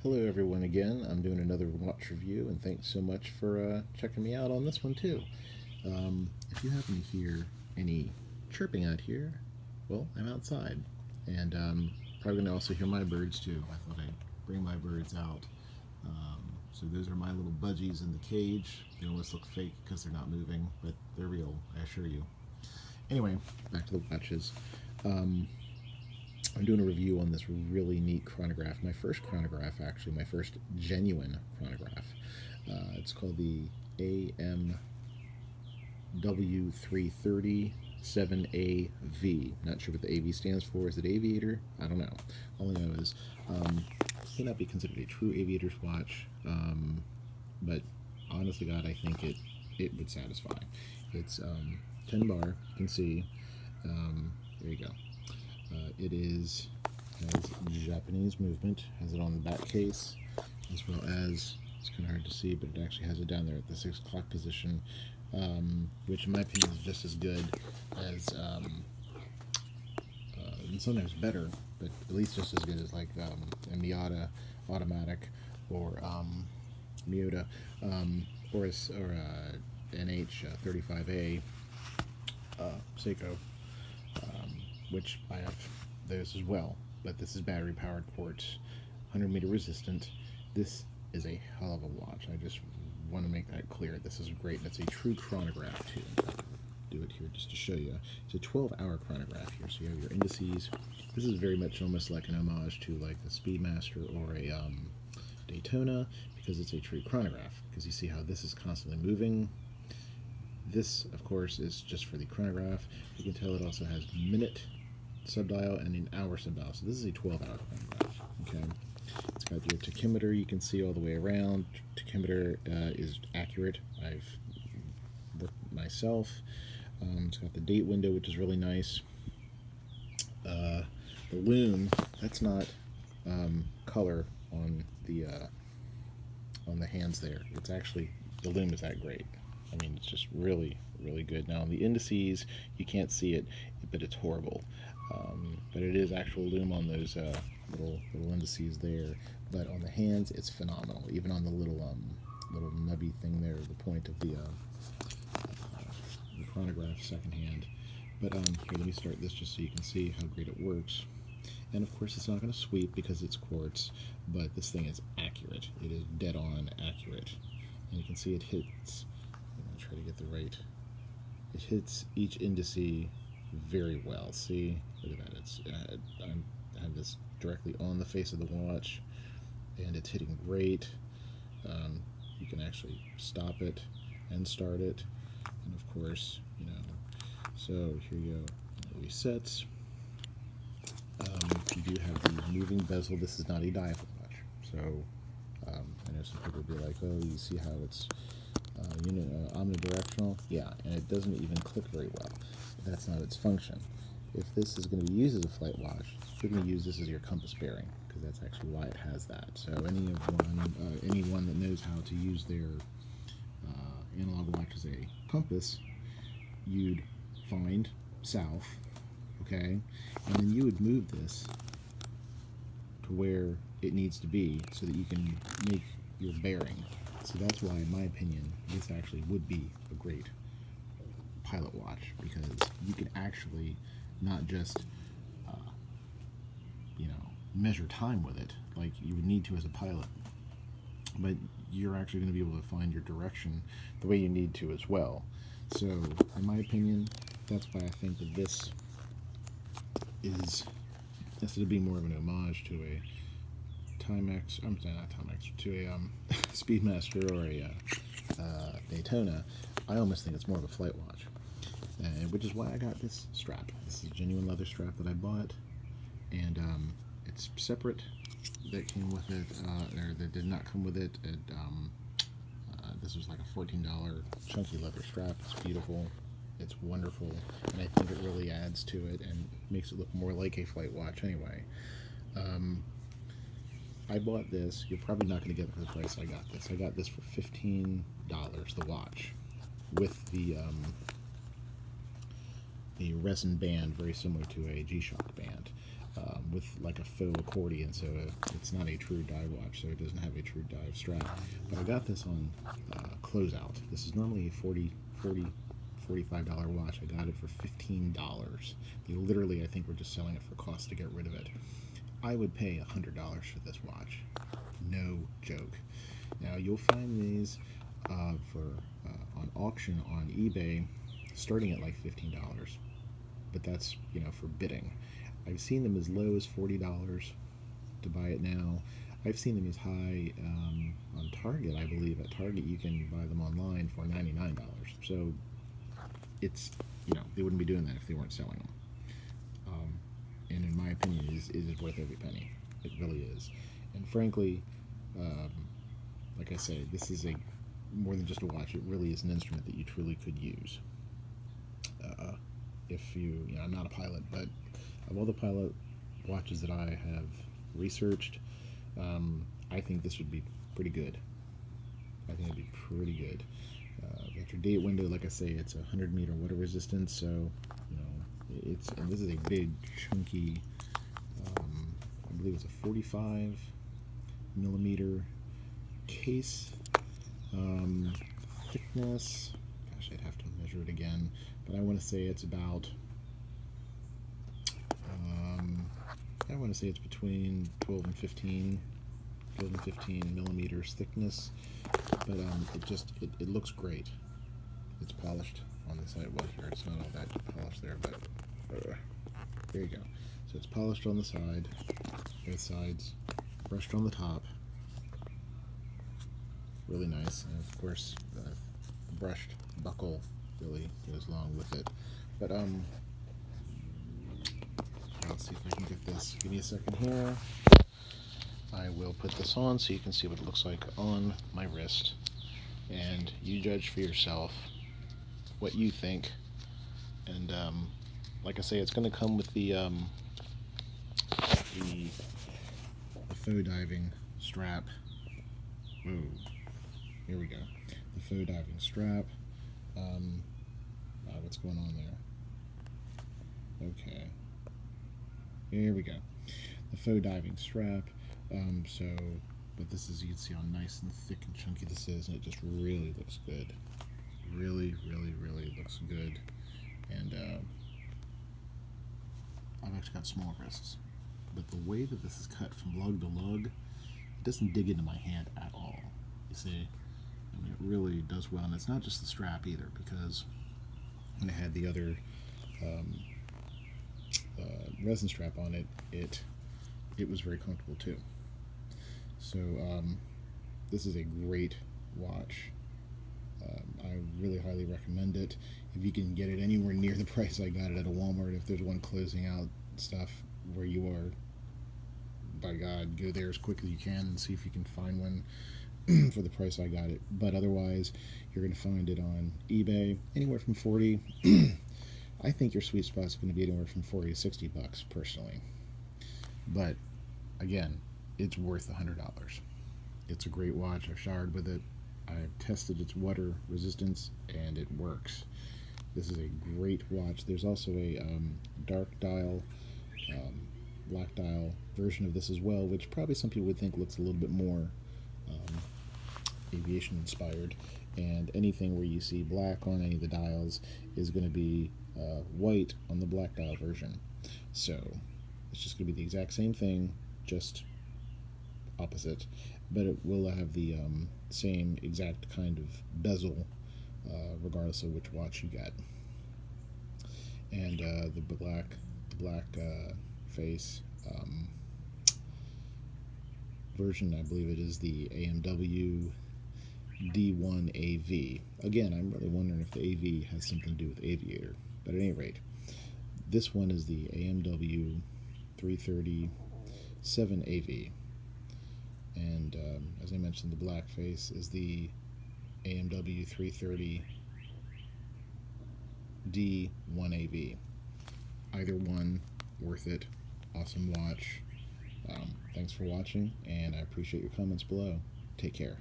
Hello everyone again. I'm doing another watch review and thanks so much for checking me out on this one too. If you happen to hear any chirping out here, well, I'm outside and probably going to also hear my birds too. I thought I'd bring my birds out. So those are my little budgies in the cage. They almost look fake because they're not moving, but they're real, I assure you. Anyway, back to the watches. I'm doing a review on this really neat chronograph. My first chronograph, actually, my first genuine chronograph. It's called the AMW3307AV. Not sure what the AV stands for. Is it aviator? I don't know. All I know is it may not be considered a true aviator's watch, but honestly, God, I think it would satisfy. It's 10 bar. You can see. There you go. It has Japanese movement, has it on the back case, as well as, it's kind of hard to see, but it actually has it down there at the 6 o'clock position, which in my opinion is just as good as, and sometimes better, but at least just as good as like a Miata automatic, or Miota, or NH35A Seiko, which I have those as well, but this is battery powered quartz, 100-meter resistant. This is a hell of a watch. I just want to make that clear. This is great. That's a true chronograph too. Do it here just to show you. It's a 12-hour chronograph here, so you have your indices. This is very much almost like an homage to like the Speedmaster or a Daytona, because it's a true chronograph, because you see how this is constantly moving. This, of course, is just for the chronograph. You can tell it also has minute subdial and an hour subdial. So this is a 12-hour chronograph. Okay, it's got your tachymeter. You can see all the way around. Tachymeter is accurate. I've worked myself. It's got the date window, which is really nice. The lume, that's not color on the hands there. It's actually, the lume is that great. I mean, it's just really, really good. Now on the indices, you can't see it, but it's horrible. But it is actual lume on those little indices there. But on the hands, it's phenomenal. Even on the little nubby thing there, the point of the chronograph second hand. But here, let me start this just so you can see how great it works. And of course, it's not going to sweep because it's quartz, but this thing is accurate. It is dead on accurate. And you can see it hits, I'm going to try to get the right, it hits each indice very well. See, look at that. It's I have this directly on the face of the watch, and it's hitting great. You can actually stop it and start it, and of course, you know. So here you go. It resets. You do have the moving bezel. This is not a diaphragm watch, so I know some people will be like, "Oh, you see how it's omnidirectional?" Yeah, and it doesn't even click very well. That's not its function. If this is going to be used as a flight watch, you're going to use this as your compass bearing, because that's actually why it has that. So anyone that knows how to use their analog watch as a compass, you'd find south, okay, and then you would move this to where it needs to be so that you can make your bearing. So that's why, in my opinion, this actually would be a great pilot watch, because you can actually not just measure time with it like you would need to as a pilot, but you're actually going to be able to find your direction the way you need to as well. So in my opinion, that's why I think that this is, instead of being more of an homage to a Timex, I'm sorry, not Timex, to a Speedmaster or a Daytona, I almost think it's more of a flight watch, which is why I got this strap. This is a genuine leather strap that I bought, and it's separate. That came with it, or that did not come with it. This was like a $14 chunky leather strap. It's beautiful. It's wonderful, and I think it really adds to it and makes it look more like a flight watch anyway. I bought this. You're probably not going to get it for the price I got this. I got this for $15, the watch, with the resin band, very similar to a G-Shock band. with like a faux accordion, so it's not a true dive watch, so it doesn't have a true dive strap. But I got this on closeout. This is normally a $45 watch. I got it for $15. They literally, I think, were just selling it for cost to get rid of it. I would pay $100 for this watch. No joke. Now you'll find these on auction on eBay starting at like $15, but that's, you know, for bidding. I've seen them as low as $40 to buy it now. I've seen them as high on Target. I believe at Target you can buy them online for $99. So it's, you know, they wouldn't be doing that if they weren't selling them. And in my opinion, it is worth every penny. It really is. And frankly, like I say, this is more than just a watch. It really is an instrument that you truly could use. If you know, I'm not a pilot, but of all the pilot watches that I have researched, I think this would be pretty good. I think it'd be pretty good. Got your date window, like I say, it's a 100-meter water resistance, so you know and this is a big, chunky. I believe it's a 45mm case. Thickness, gosh, I'd have to measure it again, but I want to say it's about. I want to say it's between 12 and 15 millimeters thickness, but it looks great. It's polished on the side. Well, here it's not all that polished there, but there you go. So it's polished on the side, both sides, brushed on the top. Really nice, and of course the brushed buckle really goes along with it. But let's see if I can get this. Give me a second here. I will put this on so you can see what it looks like on my wrist, and you judge for yourself what you think. And like I say, it's going to come with the faux diving strap. Whoa, here we go. The faux diving strap. What's going on there? Okay, here we go. The faux diving strap. But this is, you can see how nice and thick and chunky this is, and it just really looks good. Really, really, really looks good. And I've actually got small wrists, but the way that this is cut from lug to lug, it doesn't dig into my hand at all. You see, I mean, it really does well, and it's not just the strap either, because when I had the other resin strap on it, it was very comfortable too. So this is a great watch. I really highly recommend it. If you can get it anywhere near the price I got it at a Walmart, if there's one closing out stuff where you are, by God, go there as quick as you can and see if you can find one for the price I got it. But otherwise, you're going to find it on eBay anywhere from 40. I think your sweet spot is going to be anywhere from 40 to 60 bucks personally. But again, it's worth $100. It's a great watch. I've showered with it. I've tested its water resistance, and it works. This is a great watch. There's also a dark dial, black dial version of this as well, which probably some people would think looks a little bit more aviation inspired. And anything where you see black on any of the dials is going to be white on the black dial version. So it's just going to be the exact same thing, just opposite, but it will have the same exact kind of bezel, regardless of which watch you get. And the black face version, I believe it is the AMW3307AV. Again, I'm really wondering if the AV has something to do with aviator, but at any rate, this one is the AMW3307AV. And as I mentioned, the black face is the AMW330D1AV. Either one, worth it. Awesome watch. Thanks for watching, and I appreciate your comments below. Take care.